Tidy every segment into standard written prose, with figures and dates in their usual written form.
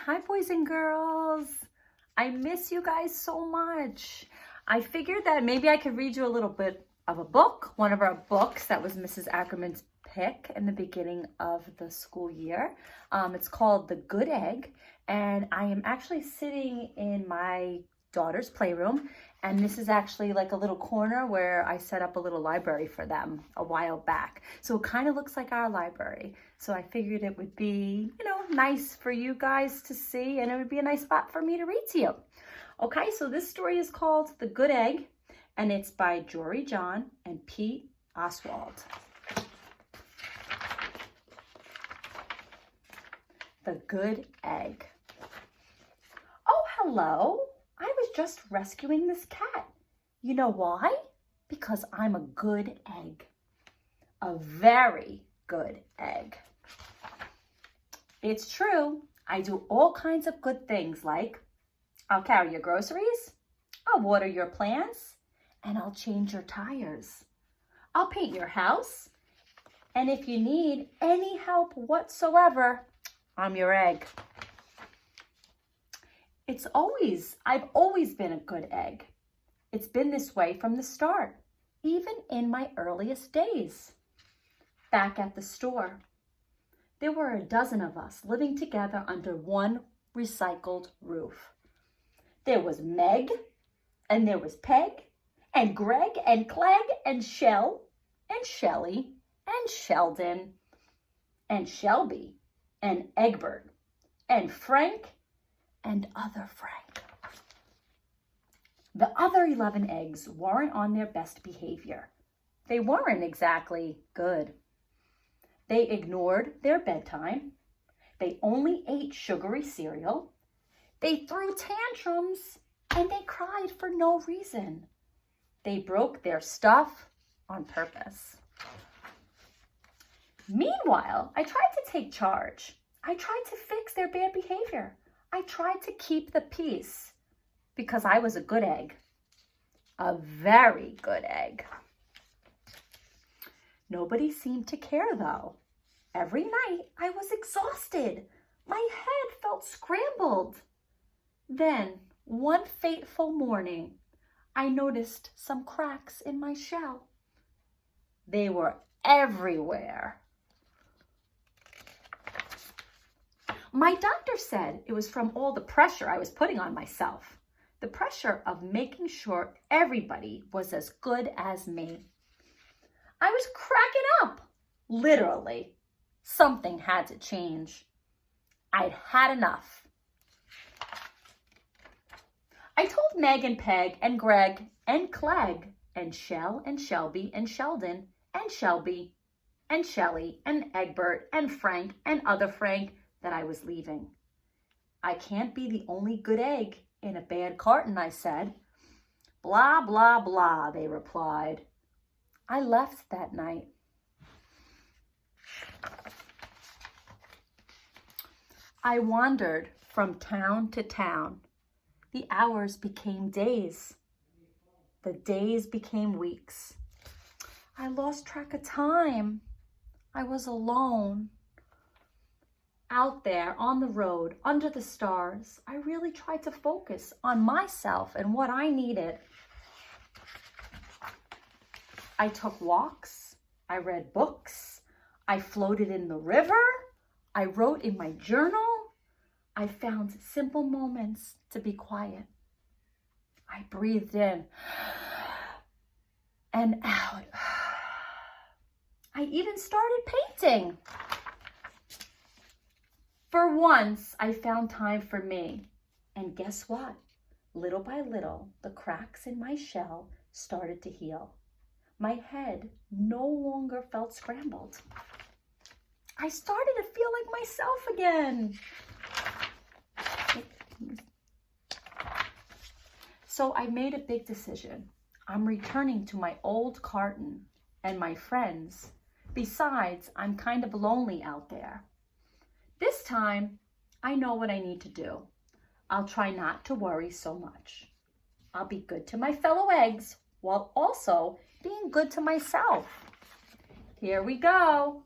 Hi, boys and girls. I miss you guys so much. I figured that maybe I could read you a little bit of a book, one of our books that was Mrs. Ackerman's pick in the beginning of the school year. It's called The Good Egg, and I am actually sitting in my daughter's playroom, and this is actually like a little corner where I set up a little library for them a while back. So it kind of looks like our library. So I figured it would be, nice for you guys to see, and it would be a nice spot for me to read to you. Okay, so this story is called The Good Egg, and it's by Jory John and Pete Oswald. The Good Egg. Oh, hello. I was just rescuing this cat. You know why? Because I'm a good egg. A very good egg. It's true. I do all kinds of good things like I'll carry your groceries, I'll water your plants, and I'll change your tires. I'll paint your house, and if you need any help whatsoever, I'm your egg. I've always been a good egg. It's been this way from the start, even in my earliest days. Back at the store, there were a dozen of us living together under one recycled roof. There was Meg, and there was Peg, and Greg, and Clegg, and Shell, and Shelly, and Sheldon, and Shelby, and Egbert, and Frank, and other Frank. The other 11 eggs weren't on their best behavior. They weren't exactly good. They ignored their bedtime. They only ate sugary cereal. They threw tantrums, and they cried for no reason. They broke their stuff on purpose. Meanwhile, I tried to take charge. I tried to fix their bad behavior. I tried to keep the peace because I was a good egg. A very good egg. Nobody seemed to care, though. Every night I was exhausted. My head felt scrambled. Then, one fateful morning, I noticed some cracks in my shell. They were everywhere. My doctor said it was from all the pressure I was putting on myself. The pressure of making sure everybody was as good as me. I was cracking up, literally. Something had to change. I'd had enough. I told Meg and Peg and Greg and Clegg and Shell and Shelby and Sheldon and Shelby and Shelly and Egbert and Frank and other Frank that I was leaving. I can't be the only good egg in a bad carton, I said. Blah, blah, blah, they replied. I left that night. I wandered from town to town. The hours became days. The days became weeks. I lost track of time. I was alone. Out there on the road, under the stars, I really tried to focus on myself and what I needed. I took walks. I read books. I floated in the river. I wrote in my journal. I found simple moments to be quiet. I breathed in and out. I even started painting. For once, I found time for me. And guess what? Little by little, the cracks in my shell started to heal. My head no longer felt scrambled. I started to feel like myself again. So I made a big decision. I'm returning to my old carton and my friends. Besides, I'm kind of lonely out there. This time, I know what I need to do. I'll try not to worry so much. I'll be good to my fellow eggs while also being good to myself. Here we go.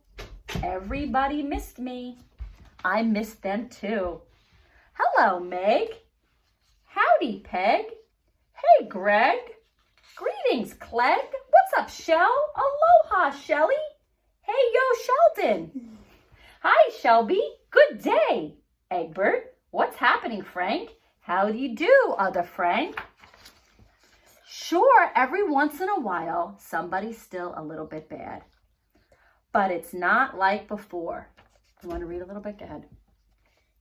Everybody missed me. I missed them too. Hello, Meg. Howdy, Peg. Hey, Greg. Greetings, Clegg. What's up, Shell? Aloha, Shelly. Hey, yo, Sheldon. Hi, Shelby. Good day. Egbert. What's happening, Frank? How do you do, other Frank? Sure, every once in a while, somebody's still a little bit bad. But it's not like before. You want to read a little bit? Go ahead.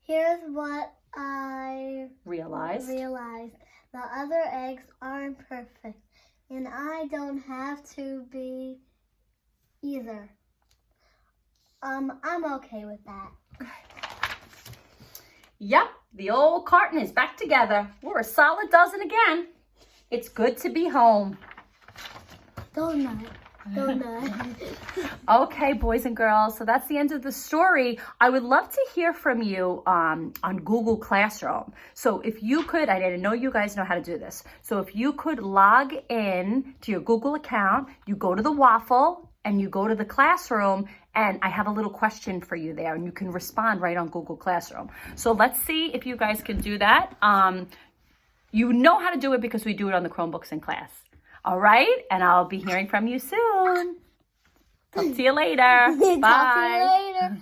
Here's what I realized. The other eggs aren't perfect, and I don't have to be either. I'm okay with that. Yep, the old carton is back together. We're a solid dozen again. It's good to be home. Donut. Okay, boys and girls, so that's the end of the story. I would love to hear from you on Google Classroom. So if you could, I didn't know you guys know how to do this. So if you could log in to your Google account, you go to the waffle and you go to the classroom, and I have a little question for you there, and you can respond right on Google Classroom. So let's see if you guys can do that. You know how to do it because we do it on the Chromebooks in class. All right, and I'll be hearing from you soon. Talk to you later. Bye. Talk to you later.